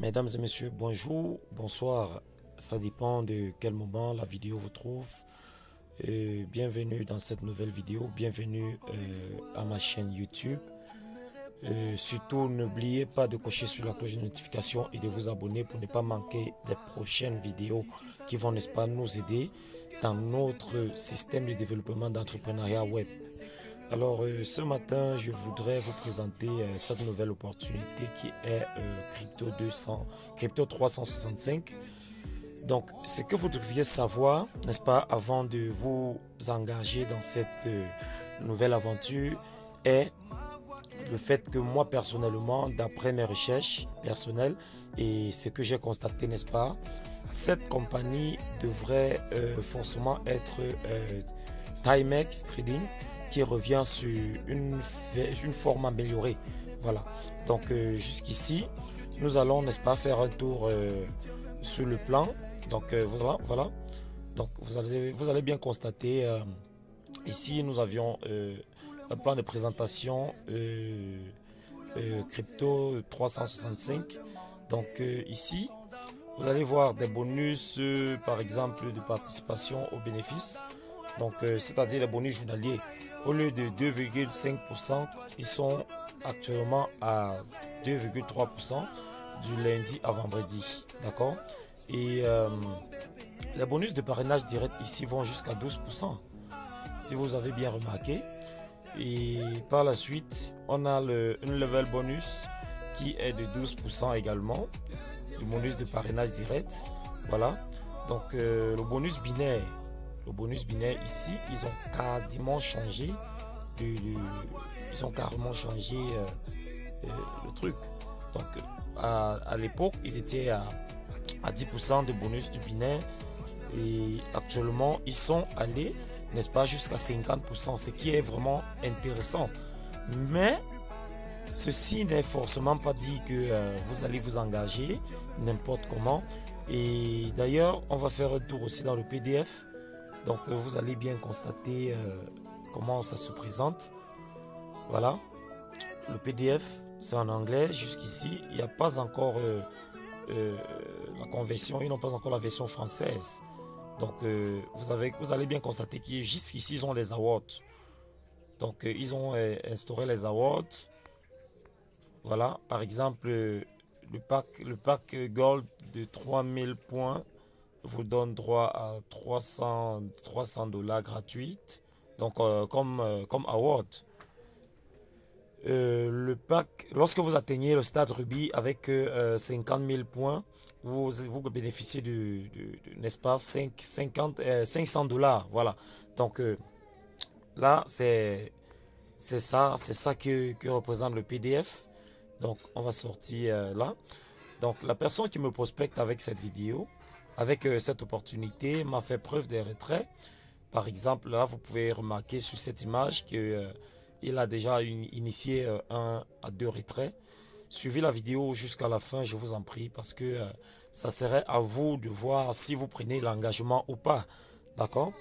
Mesdames et messieurs, bonjour, bonsoir. Ça dépend de quel moment la vidéo vous trouve. Bienvenue dans cette nouvelle vidéo. Bienvenue à ma chaîne YouTube. Surtout, n'oubliez pas de cocher sur la cloche de notification et de vous abonner pour ne pas manquer des prochaines vidéos qui vont, n'est-ce pas, nous aider dans notre système de développement d'entrepreneuriat web. Alors, ce matin, je voudrais vous présenter cette nouvelle opportunité qui est Crypto 365. Donc, ce que vous devriez savoir, n'est-ce pas, avant de vous engager dans cette nouvelle aventure, est le fait que moi, personnellement, d'après mes recherches personnelles et ce que j'ai constaté, n'est-ce pas, cette compagnie devrait forcément être Timex Trading, qui revient sur une forme améliorée. Voilà. Donc jusqu'ici, nous allons, n'est-ce pas, faire un tour sur le plan. Donc voilà. Donc vous allez bien constater, ici nous avions un plan de présentation Crypto 365. Donc ici, vous allez voir des bonus, par exemple, de participation aux bénéfices. Donc, c'est-à-dire les bonus journaliers. Au lieu de 2,5%, ils sont actuellement à 2,3% du lundi à vendredi. D'accord? Et les bonus de parrainage direct ici vont jusqu'à 12%, si vous avez bien remarqué. Et par la suite, on a une level bonus qui est de 12% également. Le bonus de parrainage direct. Voilà. Donc, le bonus binaire. Le bonus binaire ici, ils ont carrément changé ils ont carrément changé le truc. Donc à l'époque, ils étaient à 10% de bonus du binaire et actuellement, ils sont allés, n'est-ce pas, jusqu'à 50%, ce qui est vraiment intéressant. Mais ceci n'est forcément pas dit que vous allez vous engager n'importe comment. Et d'ailleurs, on va faire un tour aussi dans le PDF. Donc vous allez bien constater comment ça se présente. Voilà. Le PDF, c'est en anglais. Jusqu'ici, il n'y a pas encore la conversion. Ils n'ont pas encore la version française. Donc vous allez bien constater que jusqu'ici, ils ont les awards. Donc ils ont instauré les awards. Voilà. Par exemple, le pack Gold de 3000 points vous donne droit à 300 $ gratuites. Donc, comme award. Le pack, lorsque vous atteignez le stade Ruby avec 50 000 points, vous bénéficiez n'est-ce pas, 500 $. Voilà. Donc, là, c'est ça que représente le PDF. Donc, on va sortir là. Donc, la personne qui me prospecte avec cette vidéo, avec cette opportunité, m'a fait preuve des retraits. Par exemple, là, vous pouvez remarquer sur cette image qu'il a déjà initié 1 à 2 retraits. Suivez la vidéo jusqu'à la fin, je vous en prie, parce que ça serait à vous de voir si vous prenez l'engagement ou pas. D'accord?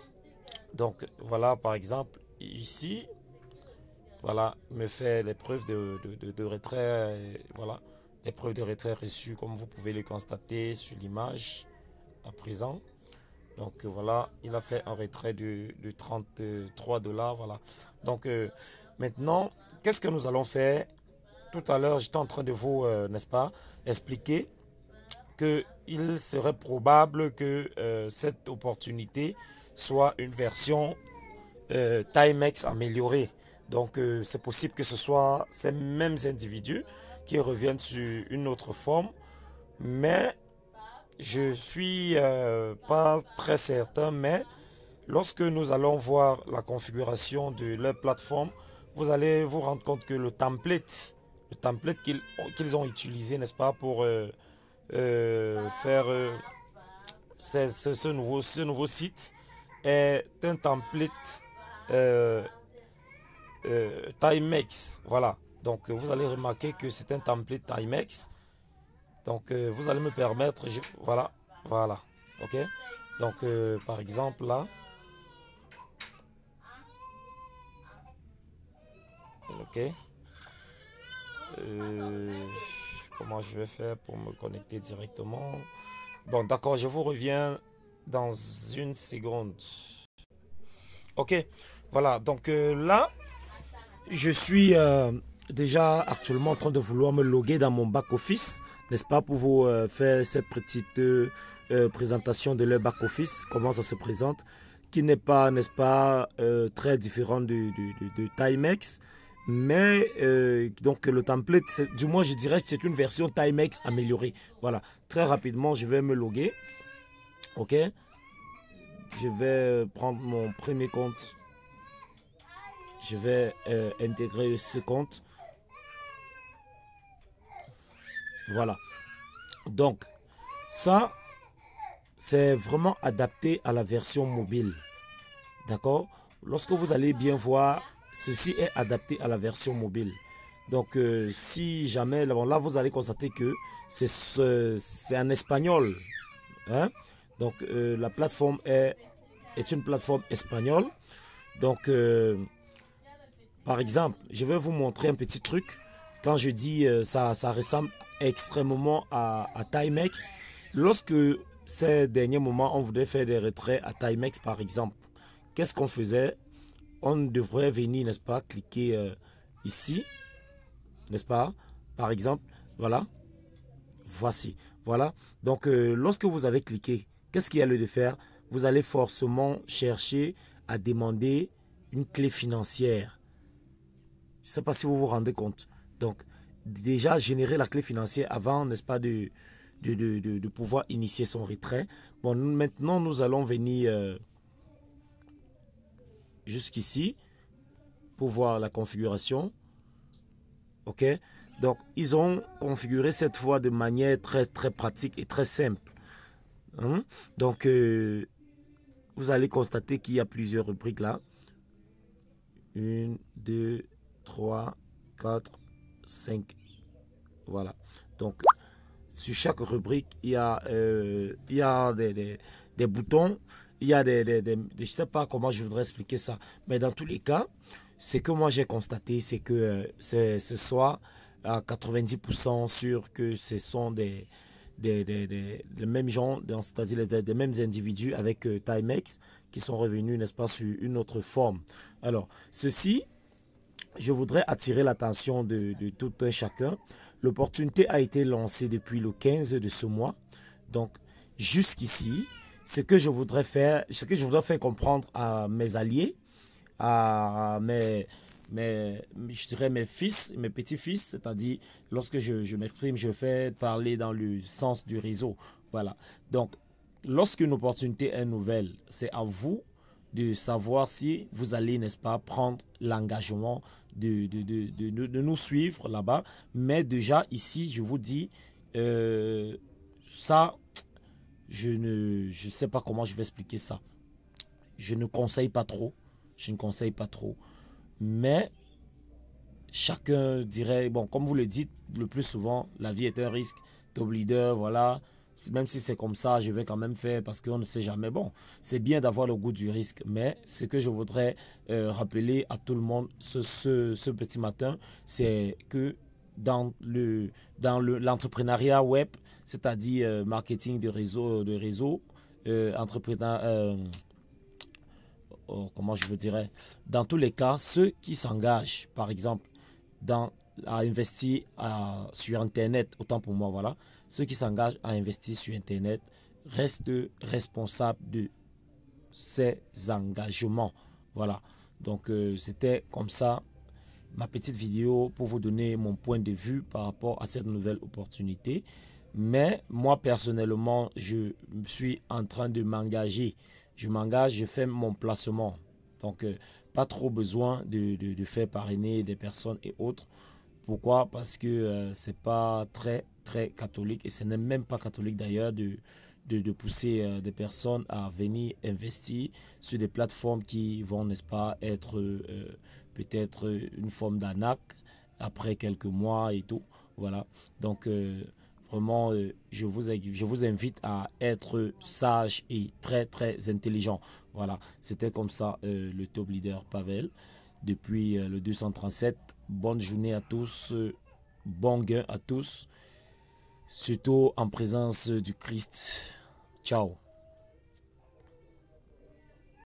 Donc, voilà, par exemple, ici, voilà, me fait les preuves de retrait, voilà, les preuves de retrait reçues, comme vous pouvez le constater sur l'image à présent. Donc voilà, il a fait un retrait de 33 $. Voilà. Donc maintenant, qu'est-ce que nous allons faire? Tout à l'heure, j'étais en train de vous, n'est-ce pas, expliquer qu'il serait probable que cette opportunité soit une version Timex améliorée. Donc c'est possible que ce soit ces mêmes individus qui reviennent sur une autre forme, mais je suis pas très certain. Mais lorsque nous allons voir la configuration de leur plateforme, vous allez vous rendre compte que le template qu'ils ont utilisé, n'est-ce pas, pour faire ce nouveau site est un template euh, Timex. Voilà. Donc vous allez remarquer que c'est un template Timex. Donc vous allez me permettre, voilà, voilà, ok. Donc par exemple là, ok, comment je vais faire pour me connecter directement. Bon, d'accord, je vous reviens dans une seconde. Ok, voilà, donc là, je suis déjà actuellement en train de vouloir me loguer dans mon back-office, n'est-ce pas, pour vous faire cette petite présentation de leur back-office, comment ça se présente, qui n'est pas, n'est-ce pas, très différent de Timex, mais donc le template, du moins je dirais que c'est une version Timex améliorée. Voilà, très rapidement, je vais me loguer, ok, je vais prendre mon premier compte. Je vais intégrer ce compte. Voilà. Donc, ça, c'est vraiment adapté à la version mobile. D'accord? Lorsque vous allez bien voir, ceci est adapté à la version mobile. Donc, si jamais, là, vous allez constater que c'est en espagnol. Hein? Donc, la plateforme est une plateforme espagnole. Donc, par exemple, je vais vous montrer un petit truc. Quand je dis ça ressemble extrêmement à Timex. Lorsque ces derniers moments, on voudrait faire des retraits à Timex, par exemple, qu'est-ce qu'on faisait? On devrait venir, n'est-ce pas, cliquer ici, n'est-ce pas? Par exemple, voilà. Voici. Voilà. Donc, lorsque vous avez cliqué, qu'est-ce qu'il y a lieu de faire? Vous allez forcément chercher à demander une clé financière. Je ne sais pas si vous vous rendez compte. Donc, déjà, générer la clé financière avant, n'est-ce pas, de pouvoir initier son retrait. Bon, maintenant, nous allons venir jusqu'ici pour voir la configuration. OK? Donc, ils ont configuré cette fois de manière très, très pratique et très simple. Hein? Donc, vous allez constater qu'il y a plusieurs rubriques là. 1, 2, 3, 4, 5. Voilà. Donc, sur chaque rubrique, il y a des boutons. Il y a je ne sais pas comment je voudrais expliquer ça. Mais dans tous les cas, ce que moi j'ai constaté, c'est que ce soit à 90% sûr que ce sont des mêmes gens, c'est-à-dire des mêmes individus avec Timex qui sont revenus, n'est-ce pas, sur une autre forme. Alors, ceci, je voudrais attirer l'attention de tout un chacun. L'opportunité a été lancée depuis le 15 de ce mois. Donc, jusqu'ici, ce que je voudrais faire comprendre à mes alliés, à je dirais mes fils, mes petits-fils, c'est-à-dire lorsque je m'exprime, je fais parler dans le sens du réseau. Voilà. Donc, lorsqu'une opportunité est nouvelle, c'est à vous de savoir si vous allez, n'est-ce pas, prendre l'engagement de nous suivre là-bas. Mais déjà, ici, je vous dis, ça, je ne sais pas comment je vais expliquer ça. Je ne conseille pas trop. Je ne conseille pas trop. Mais chacun dirait, bon, comme vous le dites le plus souvent, la vie est un risque. Top leader, voilà. Même si c'est comme ça, je vais quand même faire parce qu'on ne sait jamais. Bon, c'est bien d'avoir le goût du risque. Mais ce que je voudrais rappeler à tout le monde ce petit matin, c'est que dans l'entrepreneuriat web, c'est-à-dire marketing de réseau, comment je vous dirais, dans tous les cas, ceux qui s'engagent, par exemple, à investir sur Internet, autant pour moi, voilà, ceux qui s'engagent à investir sur Internet restent responsables de ces engagements. Voilà. Donc, c'était comme ça ma petite vidéo pour vous donner mon point de vue par rapport à cette nouvelle opportunité. Mais moi, personnellement, je suis en train de m'engager. Je m'engage, je fais mon placement. Donc, pas trop besoin de faire parrainer des personnes et autres. Pourquoi? Parce que c'est pas très, très catholique. Et ce n'est même pas catholique d'ailleurs de pousser des personnes à venir investir sur des plateformes qui vont, n'est-ce pas, être peut-être une forme d'arnaque après quelques mois et tout. Voilà. Donc, vraiment, je vous invite à être sage et très, très intelligent. Voilà. C'était comme ça le top leader Pavel depuis le 237. Bonne journée à tous. Bon gain à tous. surtout en présence du Christ. Ciao.